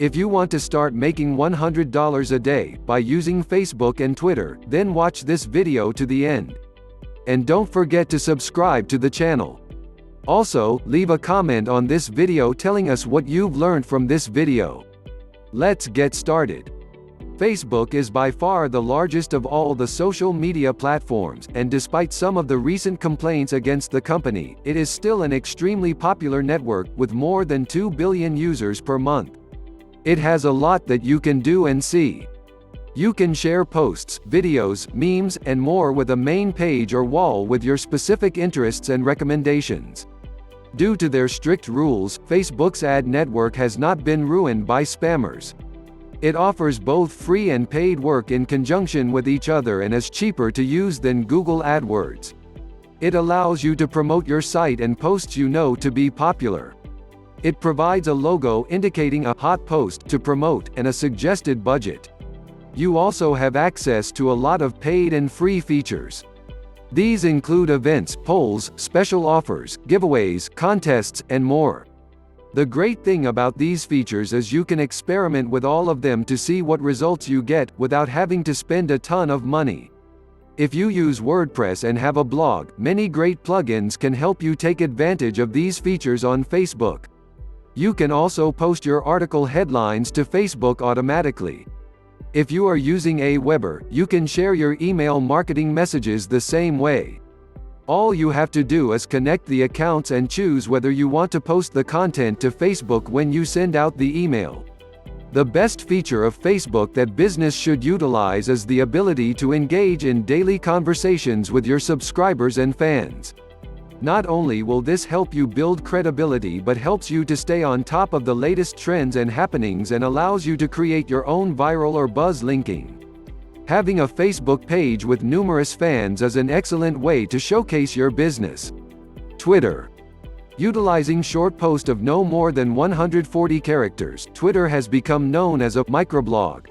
If you want to start making $100 a day by using Facebook and Twitter, then watch this video to the end. And don't forget to subscribe to the channel. Also, leave a comment on this video telling us what you've learned from this video. Let's get started. Facebook is by far the largest of all the social media platforms, and despite some of the recent complaints against the company, it is still an extremely popular network, with more than 2 billion users per month. It has a lot that you can do and see. You can share posts, videos, memes, and more with a main page or wall with your specific interests and recommendations. Due to their strict rules, Facebook's ad network has not been ruined by spammers. It offers both free and paid work in conjunction with each other and is cheaper to use than Google AdWords. It allows you to promote your site and posts you know to be popular. It provides a logo indicating a hot post to promote and a suggested budget. You also have access to a lot of paid and free features. These include events, polls, special offers, giveaways, contests, and more. The great thing about these features is you can experiment with all of them to see what results you get, without having to spend a ton of money. If you use WordPress and have a blog, many great plugins can help you take advantage of these features on Facebook. You can also post your article headlines to Facebook automatically. If you are using Aweber, you can share your email marketing messages the same way. All you have to do is connect the accounts and choose whether you want to post the content to Facebook when you send out the email. The best feature of Facebook that business should utilize is the ability to engage in daily conversations with your subscribers and fans. Not only will this help you build credibility, but helps you to stay on top of the latest trends and happenings and allows you to create your own viral or buzz linking. Having a Facebook page with numerous fans is an excellent way to showcase your business. Twitter. Utilizing short posts of no more than 140 characters, Twitter has become known as a microblog.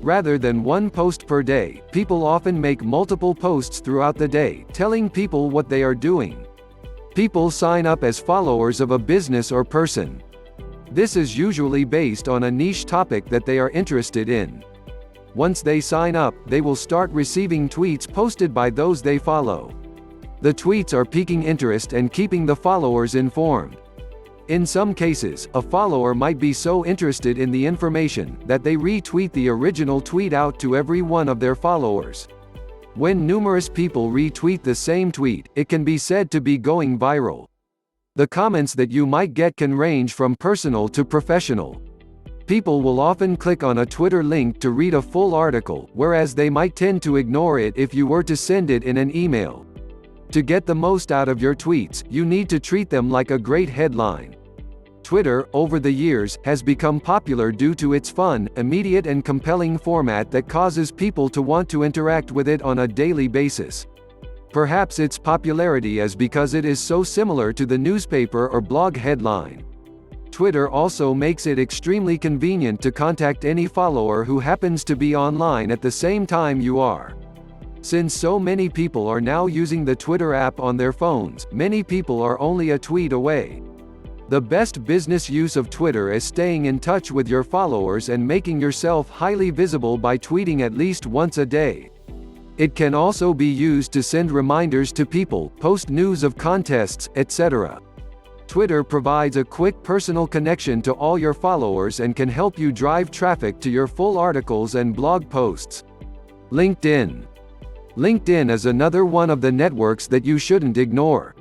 Rather than one post per day, people often make multiple posts throughout the day, telling people what they are doing. People sign up as followers of a business or person. This is usually based on a niche topic that they are interested in. Once they sign up, they will start receiving tweets posted by those they follow. The tweets are piquing interest and keeping the followers informed. In some cases, a follower might be so interested in the information that they retweet the original tweet out to every one of their followers. When numerous people retweet the same tweet, it can be said to be going viral. The comments that you might get can range from personal to professional. People will often click on a Twitter link to read a full article, whereas they might tend to ignore it if you were to send it in an email. To get the most out of your tweets, you need to treat them like a great headline. Twitter, over the years, has become popular due to its fun, immediate and compelling format that causes people to want to interact with it on a daily basis. Perhaps its popularity is because it is so similar to the newspaper or blog headline. Twitter also makes it extremely convenient to contact any follower who happens to be online at the same time you are. Since so many people are now using the Twitter app on their phones, many people are only a tweet away. The best business use of Twitter is staying in touch with your followers and making yourself highly visible by tweeting at least once a day. It can also be used to send reminders to people, post news of contests, etc. Twitter provides a quick personal connection to all your followers and can help you drive traffic to your full articles and blog posts. LinkedIn. LinkedIn is another one of the networks that you shouldn't ignore.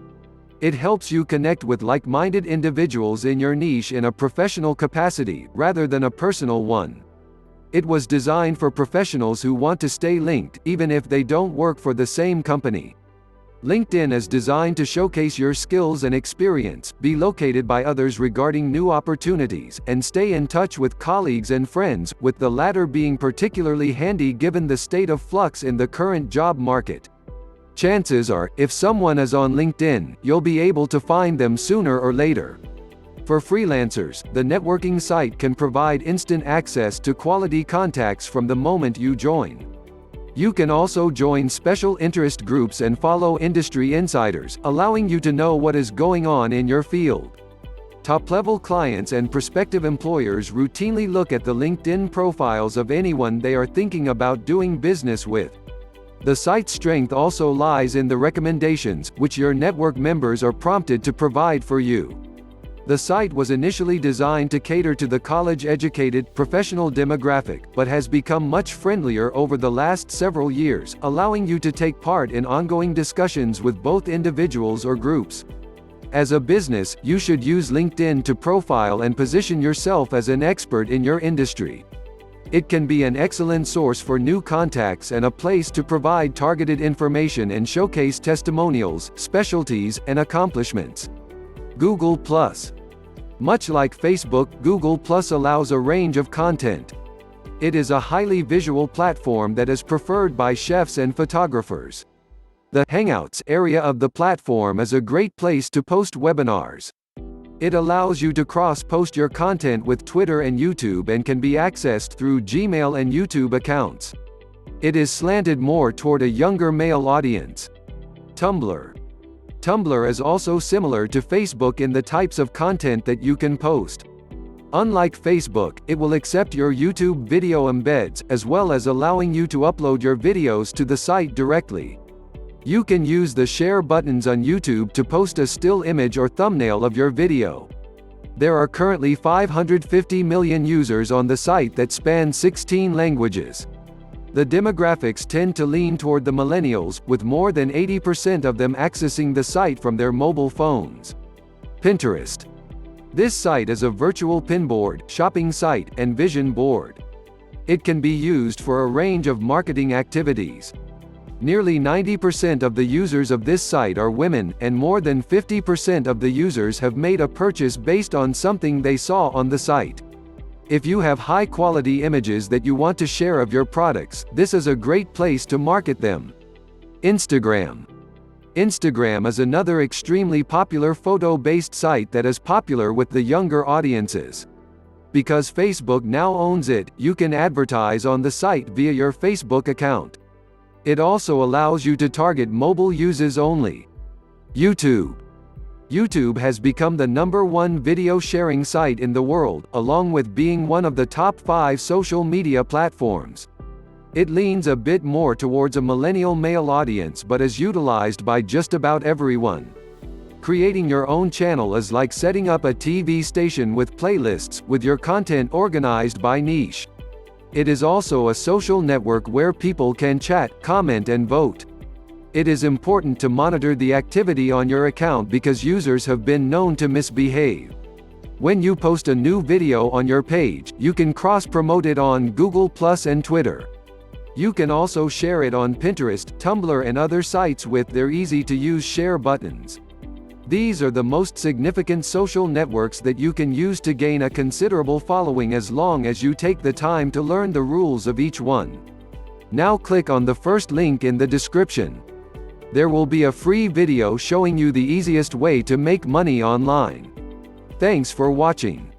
It helps you connect with like-minded individuals in your niche in a professional capacity, rather than a personal one. It was designed for professionals who want to stay linked, even if they don't work for the same company. LinkedIn is designed to showcase your skills and experience, be located by others regarding new opportunities, and stay in touch with colleagues and friends, with the latter being particularly handy given the state of flux in the current job market. Chances are, if someone is on LinkedIn, you'll be able to find them sooner or later. For freelancers, the networking site can provide instant access to quality contacts from the moment you join. You can also join special interest groups and follow industry insiders, allowing you to know what is going on in your field. Top-level clients and prospective employers routinely look at the LinkedIn profiles of anyone they are thinking about doing business with. The site's strength also lies in the recommendations, which your network members are prompted to provide for you. The site was initially designed to cater to the college-educated, professional demographic, but has become much friendlier over the last several years, allowing you to take part in ongoing discussions with both individuals or groups. As a business, you should use LinkedIn to profile and position yourself as an expert in your industry. It can be an excellent source for new contacts and a place to provide targeted information and showcase testimonials, specialties, and accomplishments. Google+. Much like Facebook, Google+ allows a range of content. It is a highly visual platform that is preferred by chefs and photographers. The Hangouts area of the platform is a great place to post webinars. It allows you to cross-post your content with Twitter and YouTube and can be accessed through Gmail and YouTube accounts. It is slanted more toward a younger male audience. Tumblr. Tumblr is also similar to Facebook in the types of content that you can post. Unlike Facebook, it will accept your YouTube video embeds, as well as allowing you to upload your videos to the site directly. You can use the share buttons on YouTube to post a still image or thumbnail of your video. There are currently 550 million users on the site that span 16 languages. The demographics tend to lean toward the millennials, with more than 80% of them accessing the site from their mobile phones. Pinterest. This site is a virtual pinboard, shopping site, and vision board. It can be used for a range of marketing activities. Nearly 90% of the users of this site are women, and more than 50% of the users have made a purchase based on something they saw on the site. If you have high-quality images that you want to share of your products, this is a great place to market them. Instagram. Instagram is another extremely popular photo-based site that is popular with the younger audiences. Because Facebook now owns it, you can advertise on the site via your Facebook account. It also allows you to target mobile users only. YouTube. YouTube has become the #1 video sharing site in the world, along with being one of the top 5 social media platforms. It leans a bit more towards a millennial male audience but is utilized by just about everyone. Creating your own channel is like setting up a TV station with playlists, with your content organized by niche. It is also a social network where people can chat, comment and vote. It is important to monitor the activity on your account because users have been known to misbehave. When you post a new video on your page, you can cross-promote it on Google+ and Twitter. You can also share it on Pinterest, Tumblr and other sites with their easy-to-use share buttons. These are the most significant social networks that you can use to gain a considerable following as long as you take the time to learn the rules of each one. Now click on the first link in the description. There will be a free video showing you the easiest way to make money online. Thanks for watching.